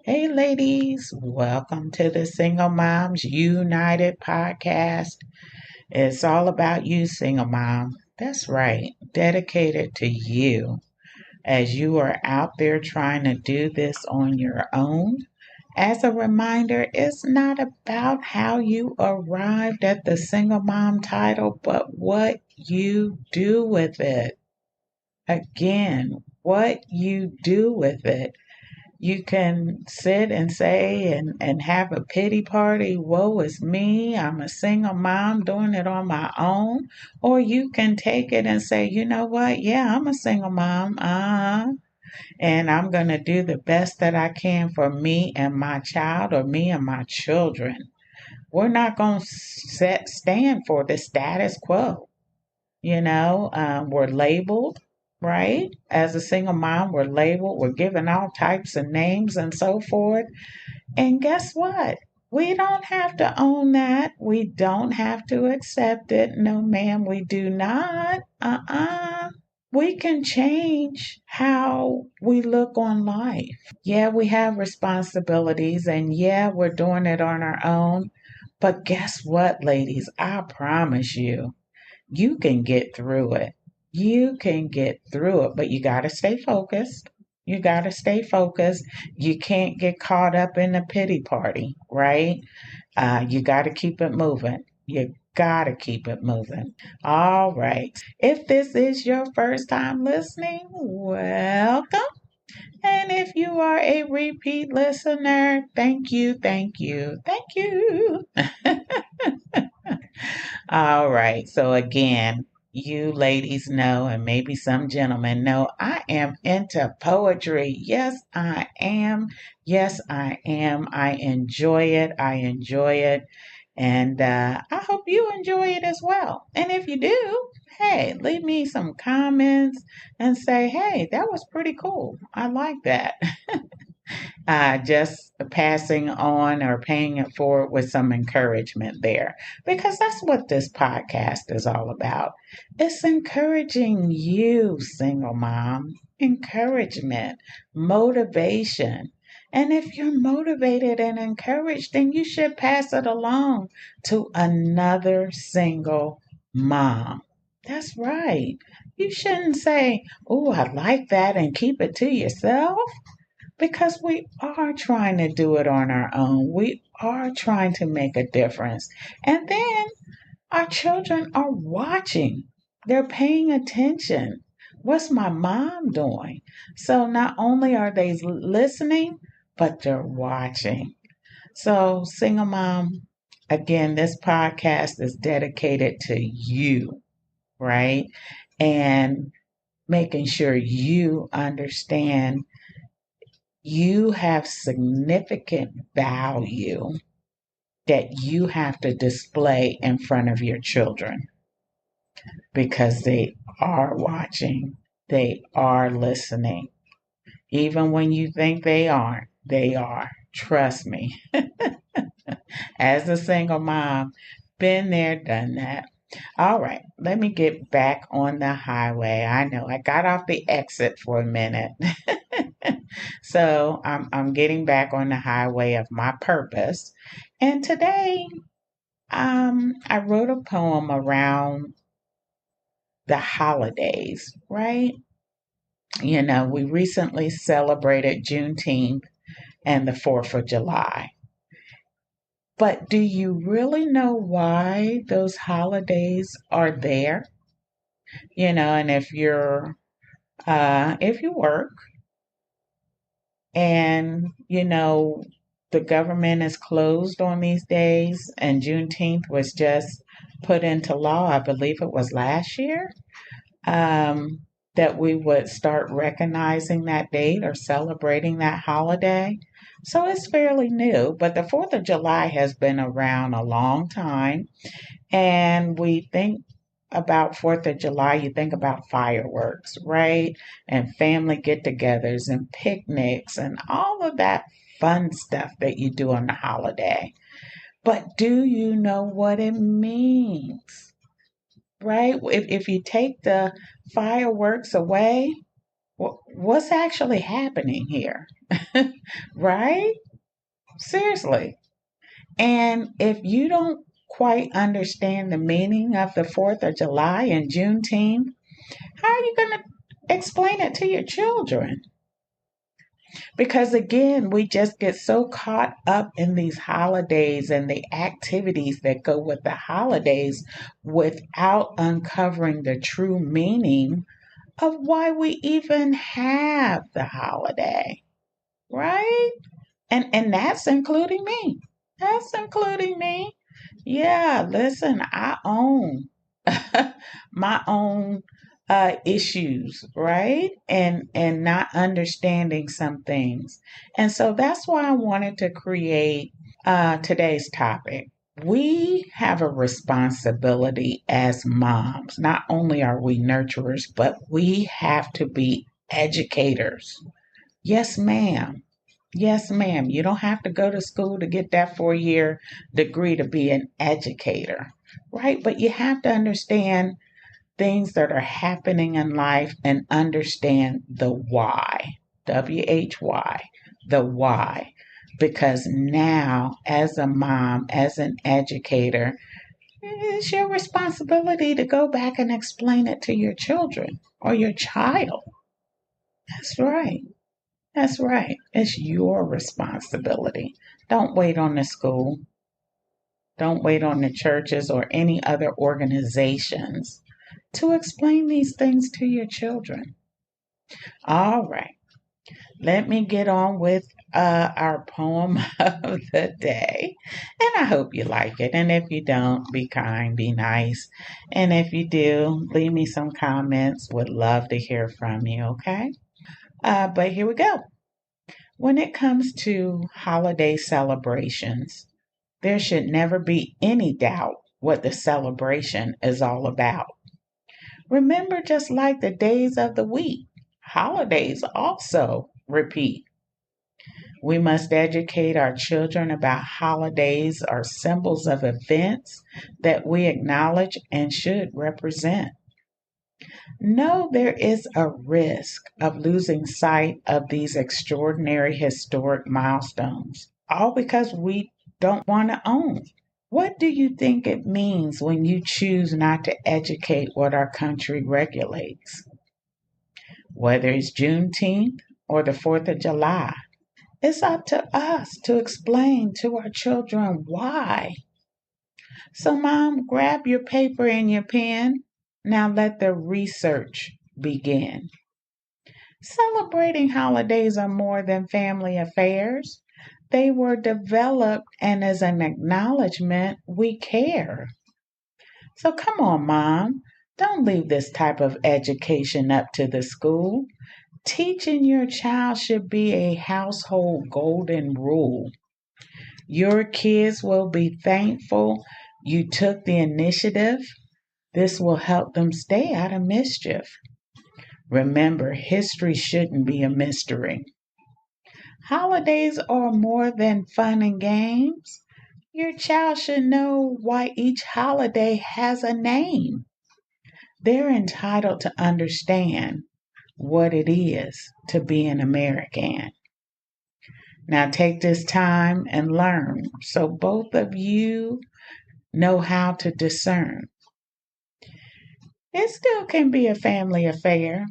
Hey, ladies, welcome to the Single Moms United podcast. It's all about you, single mom. That's right, dedicated to you as you are out there trying to do this on your own. As a reminder, it's not about how you arrived at the single mom title, but what you do with it. Again, what you do with it. You can sit and say and have a pity party, woe is me, I'm a single mom doing it on my own. Or you can take it and say, you know what, yeah, I'm a single mom, and I'm going to do the best that I can for me and my child or me and my children. We're not going to stand for the status quo. We're labeled, right? As a single mom, we're labeled, we're given all types of names and so forth. And guess what? We don't have to own that. We don't have to accept it. No, ma'am, we do not. We can change how we look on life. Yeah, we have responsibilities, and yeah, we're doing it on our own. But guess what, ladies? I promise you, you can get through it. You can get through it, but you got to stay focused. You got to stay focused. You can't get caught up in the pity party, right? You got to keep it moving. You got to keep it moving. All right. If this is your first time listening, welcome. And if you are a repeat listener, thank you, thank you, thank you. All right. So again, you ladies know, and maybe some gentlemen know, I am into poetry. Yes, I am. Yes, I am. I enjoy it. I enjoy it. And I hope you enjoy it as well. And if you do, hey, leave me some comments and say, hey, that was pretty cool. I like that. Just passing on or paying it forward with some encouragement there. Because that's what this podcast is all about. It's encouraging you, single mom, encouragement, motivation. And if you're motivated and encouraged, then you should pass it along to another single mom. That's right. You shouldn't say, oh, I like that and keep it to yourself because we are trying to do it on our own. We are trying to make a difference. And then our children are watching, they're paying attention. What's my mom doing? So not only are they listening, but they're watching. So, single mom, again, this podcast is dedicated to you, right? And making sure you understand you have significant value that you have to display in front of your children because they are watching, they are listening. Even when you think they aren't, they are. Trust me. As a single mom, been there, done that. All right, let me get back on the highway. I know I got off the exit for a minute. So I'm getting back on the highway of my purpose. And today I wrote a poem around the holidays, right? We recently celebrated Juneteenth and the 4th of July. But do you really know why those holidays are there? And if you work and the government is closed on these days and Juneteenth was just put into law, I believe it was last year, that we would start recognizing that date or celebrating that holiday. So it's fairly new, but the 4th of July has been around a long time. And we think about 4th of July, you think about fireworks, right? And family get togethers and picnics and all of that fun stuff that you do on the holiday. But do you know what it means? Right? If you take the fireworks away, What's actually happening here? Right? Seriously. And if you don't quite understand the meaning of the 4th of July and Juneteenth, how are you going to explain it to your children? Because again, we just get so caught up in these holidays and the activities that go with the holidays without uncovering the true meaning of why we even have the holiday, right? And that's including me. That's including me. Yeah, listen, I own my own issues, right? And not understanding some things. And so that's why I wanted to create today's topic. We have a responsibility as moms. Not only are we nurturers, but we have to be educators. Yes, ma'am. Yes, ma'am. You don't have to go to school to get that 4 year degree to be an educator, right? But you have to understand things that are happening in life and understand the why. WHY, the why. Because now, as a mom, as an educator, it's your responsibility to go back and explain it to your children or your child. That's right. That's right. It's your responsibility. Don't wait on the school. Don't wait on the churches or any other organizations to explain these things to your children. All right. Let me get on with our poem of the day. And I hope you like it. And if you don't, be kind, be nice. And if you do, leave me some comments. Would love to hear from you, okay? But here we go. When it comes to holiday celebrations, there should never be any doubt what the celebration is all about. Remember, just like the days of the week, holidays also repeat. We must educate our children about holidays are symbols of events that we acknowledge and should represent. No, there is a risk of losing sight of these extraordinary historic milestones, all because we don't want to own. What do you think it means when you choose not to educate what our country regulates? Whether it's Juneteenth or the 4th of July, it's up to us to explain to our children why. So, Mom, grab your paper and your pen. Now let the research begin. Celebrating holidays are more than family affairs. They were developed, and as an acknowledgement, we care. So come on, Mom. Don't leave this type of education up to the school. Teaching your child should be a household golden rule. Your kids will be thankful you took the initiative. This will help them stay out of mischief. Remember, history shouldn't be a mystery. Holidays are more than fun and games. Your child should know why each holiday has a name. They're entitled to understand what it is to be an American. Now take this time and learn so both of you know how to discern. It still can be a family affair,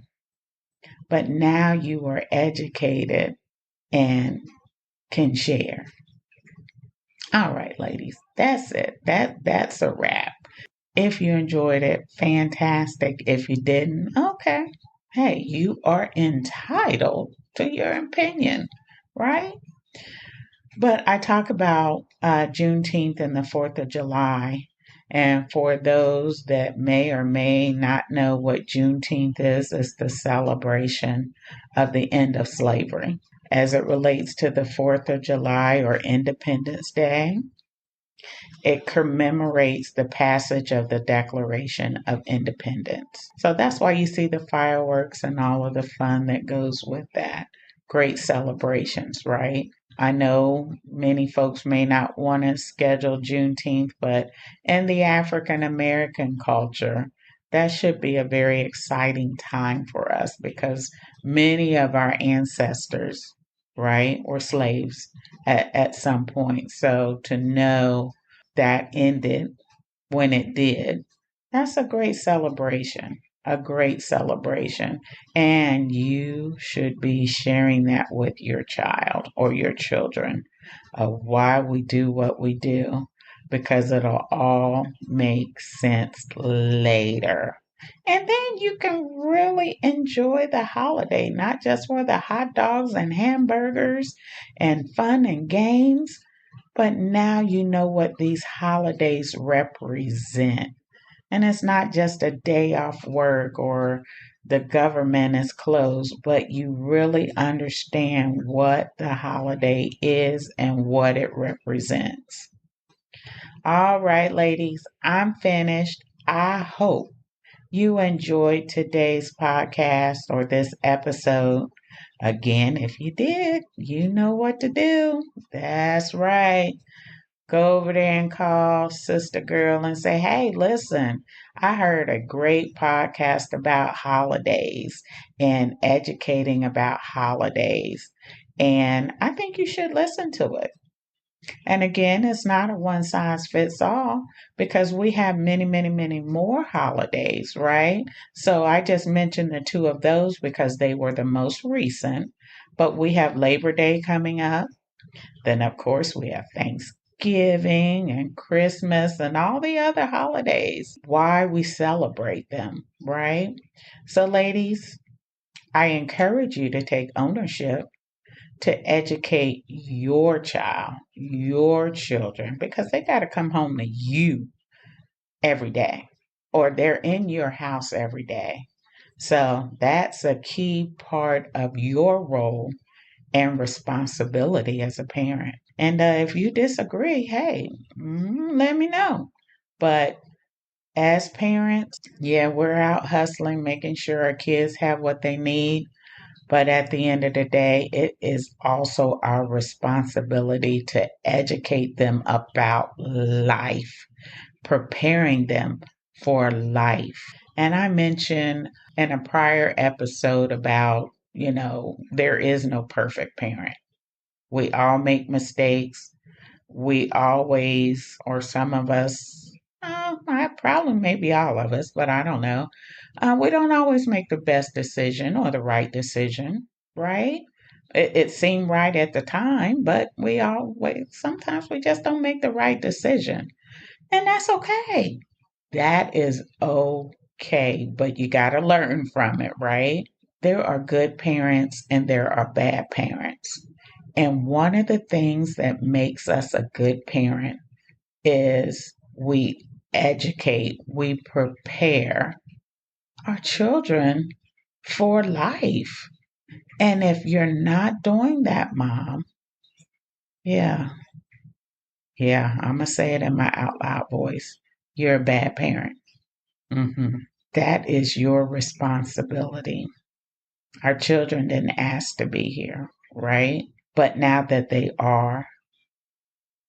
but now you are educated and can share. All right, ladies, that's it. That's a wrap. If you enjoyed it, fantastic. If you didn't, okay. Hey, you are entitled to your opinion, right? But I talk about Juneteenth and the 4th of July. And for those that may or may not know what Juneteenth is, it's the celebration of the end of slavery. As it relates to the 4th of July or Independence Day, it commemorates the passage of the Declaration of Independence. So that's why you see the fireworks and all of the fun that goes with that. Great celebrations, right? I know many folks may not want to schedule Juneteenth, but in the African American culture, That should be a very exciting time for us because many of our ancestors, right, were slaves at some point. So to know that ended when it did, that's a great celebration. A great celebration. And you should be sharing that with your child or your children of why we do what we do because it'll all make sense later. And then you can really enjoy the holiday, not just for the hot dogs and hamburgers and fun and games, but now you know what these holidays represent. And it's not just a day off work or the government is closed, but you really understand what the holiday is and what it represents. All right, ladies, I'm finished. I hope you enjoyed today's podcast or this episode. Again, if you did, you know what to do. That's right. Go over there and call Sister Girl and say, hey, listen, I heard a great podcast about holidays and educating about holidays. And I think you should listen to it. And again, it's not a one size fits all because we have many, many, many more holidays, right? So I just mentioned the two of those because they were the most recent. But we have Labor Day coming up. Then, of course, we have Thanksgiving and Christmas and all the other holidays, why we celebrate them, right? So, ladies, I encourage you to take ownership to educate your child, your children, because they got to come home to you every day or they're in your house every day. So, that's a key part of your role and responsibility as a parent. And if you disagree, hey, let me know. But as parents, yeah, we're out hustling, making sure our kids have what they need. But at the end of the day, it is also our responsibility to educate them about life, preparing them for life. And I mentioned in a prior episode about, there is no perfect parent. We all make mistakes. We always, or some of us, I probably maybe all of us, but I don't know. We don't always make the best decision or the right decision, right? It seemed right at the time, but sometimes we just don't make the right decision. And that's okay. That is okay, but you got to learn from it, right? There are good parents and there are bad parents. And one of the things that makes us a good parent is we educate, we prepare our children for life. And if you're not doing that, mom, yeah, yeah, I'm going to say it in my out loud voice. You're a bad parent. hmm That is your responsibility. Our children didn't ask to be here, right? But now that they are,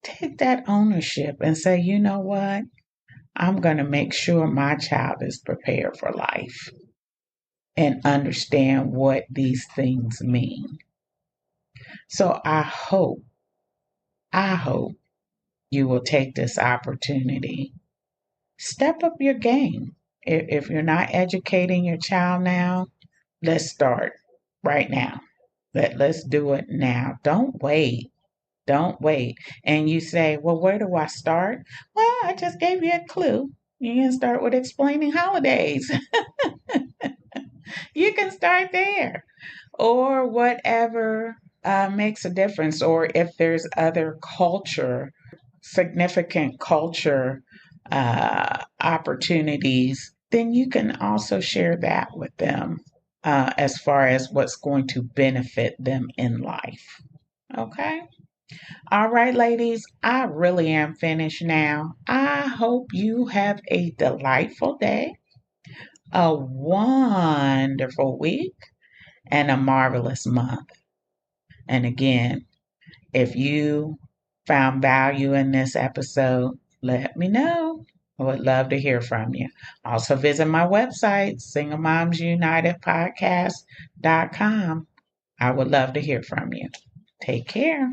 take that ownership and say, you know what? I'm going to make sure my child is prepared for life and understand what these things mean. So I hope you will take this opportunity. Step up your game. If you're not educating your child now, let's start right now. Let's do it now. Don't wait. Don't wait. And you say, well, where do I start? Well, I just gave you a clue. You can start with explaining holidays. You can start there. Or whatever makes a difference. Or if there's other significant culture opportunities, then you can also share that with them as far as what's going to benefit them in life. Okay? All right, ladies, I really am finished now. I hope you have a delightful day, a wonderful week, and a marvelous month. And again, if you found value in this episode, let me know. I would love to hear from you. Also visit my website, singlemomsunitedpodcast.com. I would love to hear from you. Take care.